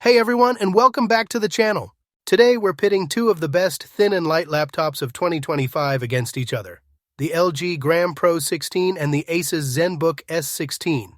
Hey everyone, and welcome back to the channel. Today we're pitting two of the best thin and light laptops of 2025 against each other, the LG Gram Pro 16 and the ASUS Zenbook S16.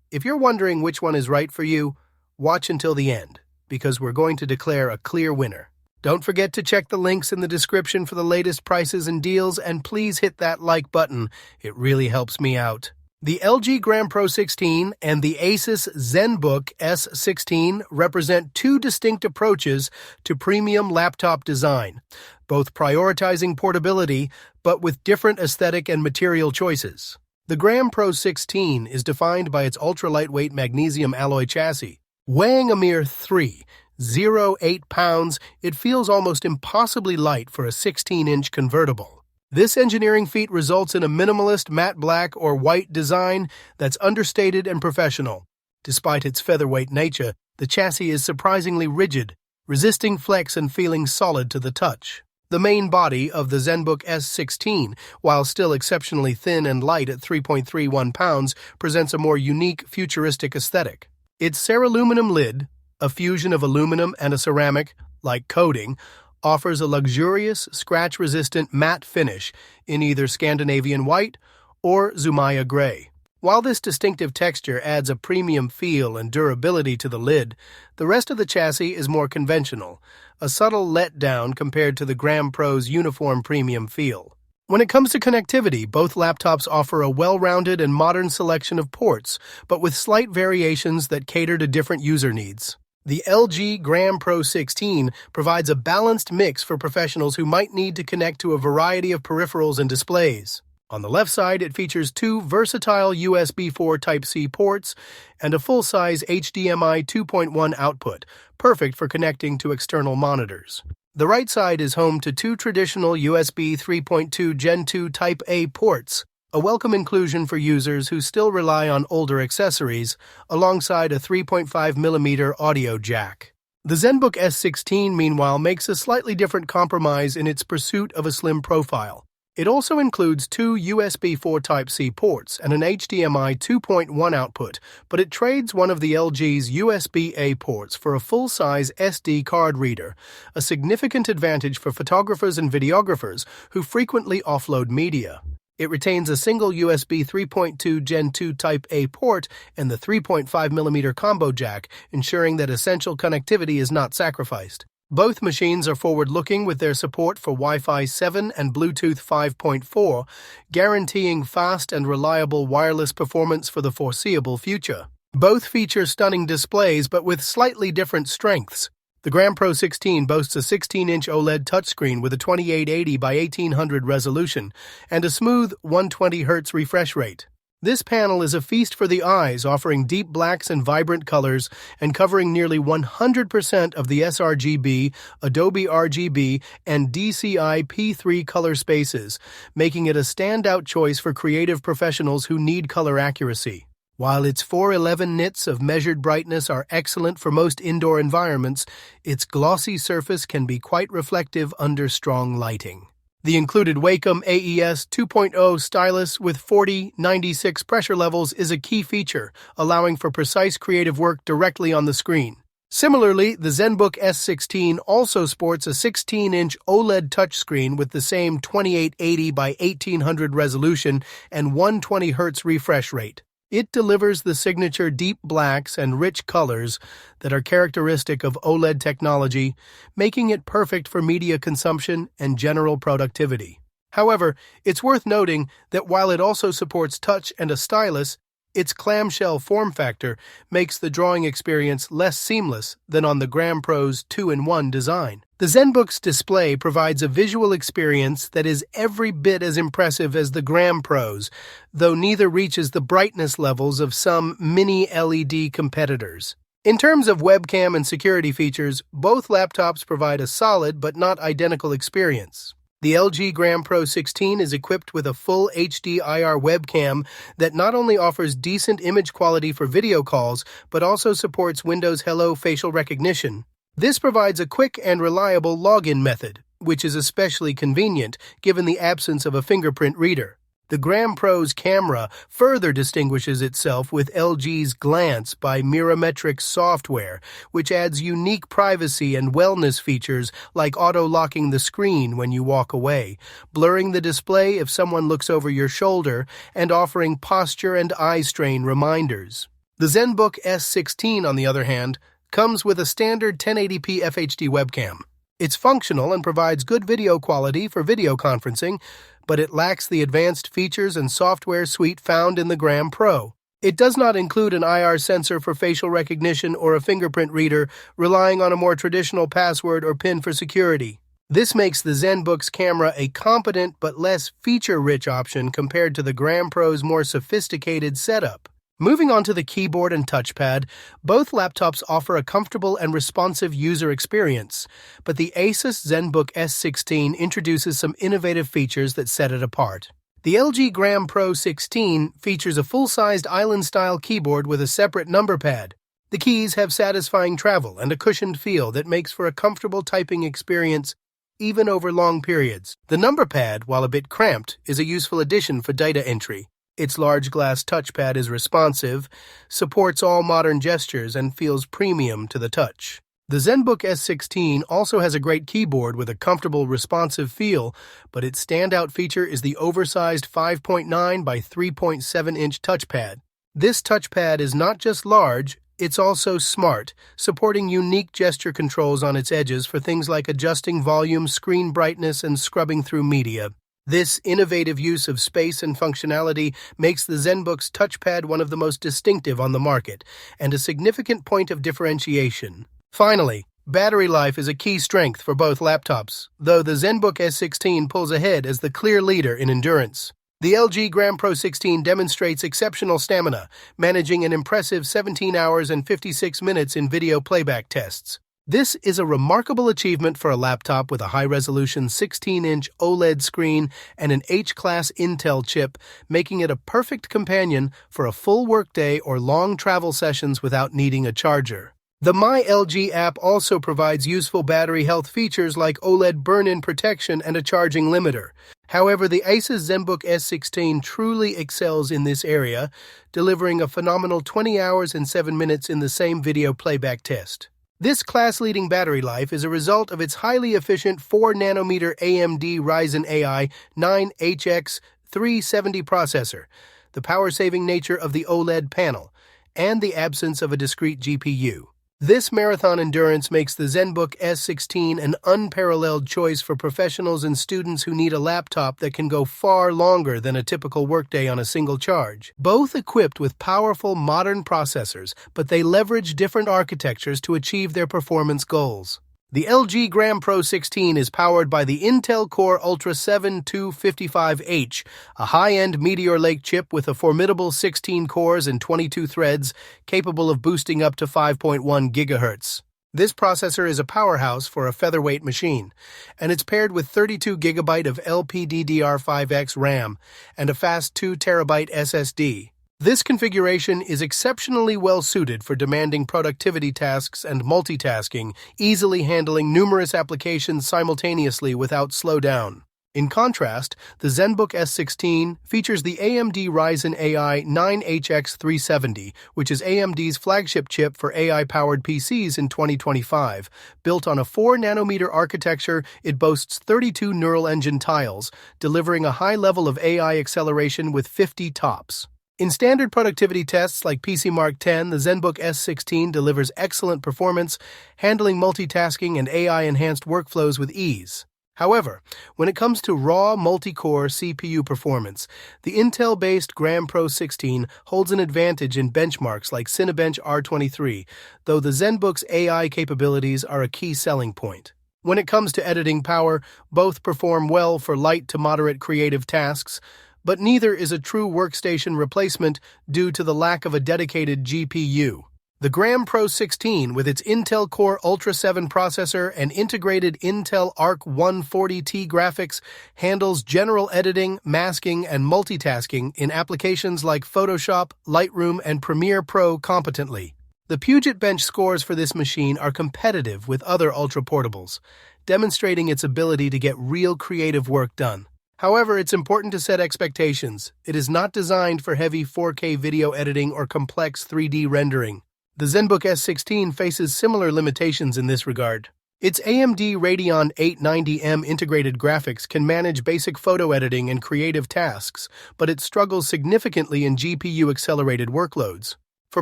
If you're wondering which one is right for you, watch until the end, because we're going to declare a clear winner. Don't forget to check the links in the description for the latest prices and deals, and please hit that like button. It really helps me out. The LG Gram Pro 16 and the ASUS Zenbook S16 represent two distinct approaches to premium laptop design, both prioritizing portability but with different aesthetic and material choices. The Gram Pro 16 is defined by its ultra-lightweight magnesium alloy chassis. Weighing a mere 3.08 pounds, it feels almost impossibly light for a 16-inch convertible. This engineering feat results in a minimalist matte black or white design that's understated and professional. Despite its featherweight nature, the chassis is surprisingly rigid, resisting flex and feeling solid to the touch. The main body of the Zenbook S16, while still exceptionally thin and light at 3.31 pounds, presents a more unique, futuristic aesthetic. Its ceraluminum lid, a fusion of aluminum and a ceramic-like coating, offers a luxurious, scratch-resistant matte finish in either Scandinavian white or Zumaya gray. While this distinctive texture adds a premium feel and durability to the lid, the rest of the chassis is more conventional, a subtle letdown compared to the Gram Pro's uniform premium feel. When it comes to connectivity, both laptops offer a well-rounded and modern selection of ports, but with slight variations that cater to different user needs. The LG Gram Pro 16 provides a balanced mix for professionals who might need to connect to a variety of peripherals and displays. On the left side, it features two versatile USB 4 Type-C ports and a full-size HDMI 2.1 output, perfect for connecting to external monitors. The right side is home to two traditional USB 3.2 Gen 2 Type-A ports, a welcome inclusion for users who still rely on older accessories, alongside a 3.5mm audio jack. The Zenbook S16, meanwhile, makes a slightly different compromise in its pursuit of a slim profile. It also includes two USB 4 Type-C ports and an HDMI 2.1 output, but it trades one of the LG's USB-A ports for a full-size SD card reader, a significant advantage for photographers and videographers who frequently offload media. It retains a single USB 3.2 Gen 2 Type-A port and the 3.5mm combo jack, ensuring that essential connectivity is not sacrificed. Both machines are forward-looking with their support for Wi-Fi 7 and Bluetooth 5.4, guaranteeing fast and reliable wireless performance for the foreseeable future. Both feature stunning displays but with slightly different strengths. The Gram Pro 16 boasts a 16-inch OLED touchscreen with a 2880 by 1800 resolution and a smooth 120Hz refresh rate. This panel is a feast for the eyes, offering deep blacks and vibrant colors and covering nearly 100% of the sRGB, Adobe RGB, and DCI P3 color spaces, making it a standout choice for creative professionals who need color accuracy. While its 411 nits of measured brightness are excellent for most indoor environments, its glossy surface can be quite reflective under strong lighting. The included Wacom AES 2.0 stylus with 4096 pressure levels is a key feature, allowing for precise creative work directly on the screen. Similarly, the Zenbook S16 also sports a 16-inch OLED touchscreen with the same 2880 by 1800 resolution and 120Hz refresh rate. It delivers the signature deep blacks and rich colors that are characteristic of OLED technology, making it perfect for media consumption and general productivity. However, it's worth noting that while it also supports touch and a stylus, its clamshell form factor makes the drawing experience less seamless than on the Gram Pro's 2-in-1 design. The Zenbook's display provides a visual experience that is every bit as impressive as the Gram Pro's, though neither reaches the brightness levels of some mini-LED competitors. In terms of webcam and security features, both laptops provide a solid but not identical experience. The LG Gram Pro 16 is equipped with a full HD IR webcam that not only offers decent image quality for video calls, but also supports Windows Hello facial recognition. This provides a quick and reliable login method, which is especially convenient given the absence of a fingerprint reader. The Gram Pro's camera further distinguishes itself with LG's Glance by Mirametrix software, which adds unique privacy and wellness features like auto-locking the screen when you walk away, blurring the display if someone looks over your shoulder, and offering posture and eye strain reminders. The Zenbook S16, on the other hand, comes with a standard 1080p FHD webcam. It's functional and provides good video quality for video conferencing, but it lacks the advanced features and software suite found in the Gram Pro. It does not include an IR sensor for facial recognition or a fingerprint reader, relying on a more traditional password or PIN for security. This makes the Zenbook's camera a competent but less feature-rich option compared to the Gram Pro's more sophisticated setup. Moving on to the keyboard and touchpad, both laptops offer a comfortable and responsive user experience, but the ASUS Zenbook S16 introduces some innovative features that set it apart. The LG Gram Pro 16 features a full-sized island-style keyboard with a separate number pad. The keys have satisfying travel and a cushioned feel that makes for a comfortable typing experience even over long periods. The number pad, while a bit cramped, is a useful addition for data entry. Its large glass touchpad is responsive, supports all modern gestures, and feels premium to the touch. The Zenbook S16 also has a great keyboard with a comfortable, responsive feel, but its standout feature is the oversized 5.9 by 3.7-inch touchpad. This touchpad is not just large, it's also smart, supporting unique gesture controls on its edges for things like adjusting volume, screen brightness, and scrubbing through media. This innovative use of space and functionality makes the Zenbook's touchpad one of the most distinctive on the market, and a significant point of differentiation. Finally, battery life is a key strength for both laptops, though the Zenbook S16 pulls ahead as the clear leader in endurance. The LG Gram Pro 16 demonstrates exceptional stamina, managing an impressive 17 hours and 56 minutes in video playback tests. This is a remarkable achievement for a laptop with a high-resolution 16-inch OLED screen and an H-class Intel chip, making it a perfect companion for a full workday or long travel sessions without needing a charger. The My LG app also provides useful battery health features like OLED burn-in protection and a charging limiter. However, the ASUS Zenbook S16 truly excels in this area, delivering a phenomenal 20 hours and 7 minutes in the same video playback test. This class-leading battery life is a result of its highly efficient 4nm AMD Ryzen AI 9HX370 processor, the power-saving nature of the OLED panel, and the absence of a discrete GPU. This marathon endurance makes the Zenbook S16 an unparalleled choice for professionals and students who need a laptop that can go far longer than a typical workday on a single charge. Both equipped with powerful modern processors, but they leverage different architectures to achieve their performance goals. The LG Gram Pro 16 is powered by the Intel Core Ultra 7 255H, a high-end Meteor Lake chip with a formidable 16 cores and 22 threads, capable of boosting up to 5.1 GHz. This processor is a powerhouse for a featherweight machine, and it's paired with 32 GB of LPDDR5X RAM and a fast 2 TB SSD. This configuration is exceptionally well-suited for demanding productivity tasks and multitasking, easily handling numerous applications simultaneously without slowdown. In contrast, the Zenbook S16 features the AMD Ryzen AI 9HX370, which is AMD's flagship chip for AI-powered PCs in 2025. Built on a 4nm architecture, it boasts 32 neural engine tiles, delivering a high level of AI acceleration with 50 TOPS. In standard productivity tests like PC Mark 10, the Zenbook S16 delivers excellent performance, handling multitasking and AI-enhanced workflows with ease. However, when it comes to raw multi-core CPU performance, the Intel-based Gram Pro 16 holds an advantage in benchmarks like Cinebench R23, though the Zenbook's AI capabilities are a key selling point. When it comes to editing power, both perform well for light to moderate creative tasks, but neither is a true workstation replacement due to the lack of a dedicated GPU. The Gram Pro 16, with its Intel Core Ultra 7 processor and integrated Intel Arc 140T graphics, handles general editing, masking, and multitasking in applications like Photoshop, Lightroom, and Premiere Pro competently. The Puget Bench scores for this machine are competitive with other ultra-portables, demonstrating its ability to get real creative work done. However, it's important to set expectations. It is not designed for heavy 4K video editing or complex 3D rendering. The Zenbook S16 faces similar limitations in this regard. Its AMD Radeon 890M integrated graphics can manage basic photo editing and creative tasks, but it struggles significantly in GPU-accelerated workloads. For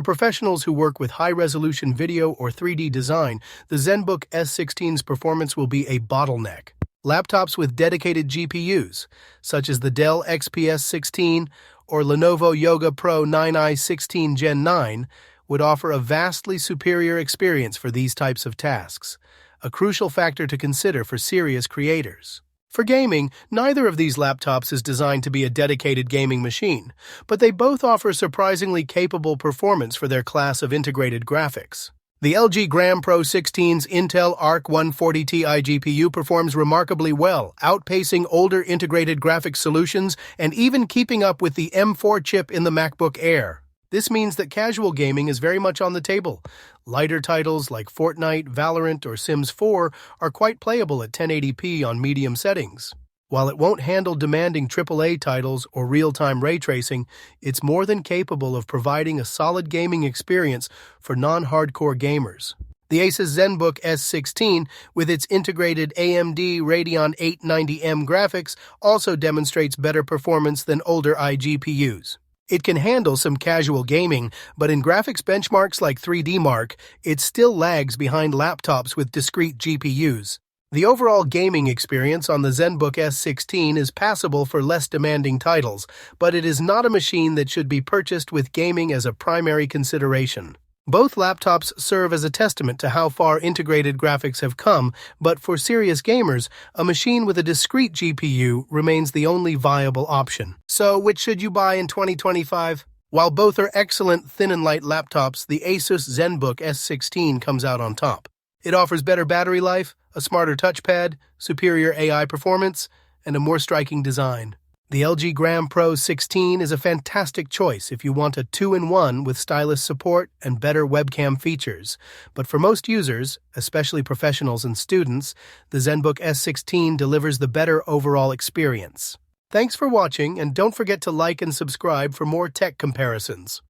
professionals who work with high-resolution video or 3D design, the Zenbook S16's performance will be a bottleneck. Laptops with dedicated GPUs, such as the Dell XPS 16 or Lenovo Yoga Pro 9i 16 Gen 9, would offer a vastly superior experience for these types of tasks, a crucial factor to consider for serious creators. For gaming, neither of these laptops is designed to be a dedicated gaming machine, but they both offer surprisingly capable performance for their class of integrated graphics. The LG Gram Pro 16's Intel Arc 140 Ti GPU performs remarkably well, outpacing older integrated graphics solutions and even keeping up with the M4 chip in the MacBook Air. This means that casual gaming is very much on the table. Lighter titles like Fortnite, Valorant, or Sims 4 are quite playable at 1080p on medium settings. While it won't handle demanding AAA titles or real-time ray tracing, it's more than capable of providing a solid gaming experience for non-hardcore gamers. The ASUS Zenbook S16, with its integrated AMD Radeon 890M graphics, also demonstrates better performance than older iGPUs. It can handle some casual gaming, but in graphics benchmarks like 3D Mark, it still lags behind laptops with discrete GPUs. The overall gaming experience on the Zenbook S16 is passable for less demanding titles, but it is not a machine that should be purchased with gaming as a primary consideration. Both laptops serve as a testament to how far integrated graphics have come, but for serious gamers, a machine with a discrete GPU remains the only viable option. So, which should you buy in 2025? While both are excellent thin and light laptops, the ASUS Zenbook S16 comes out on top. It offers better battery life, a smarter touchpad, superior AI performance, and a more striking design. The LG Gram Pro 16 is a fantastic choice if you want a 2-in-1 with stylus support and better webcam features. But for most users, especially professionals and students, the Zenbook S16 delivers the better overall experience. Thanks for watching, and don't forget to like and subscribe for more tech comparisons.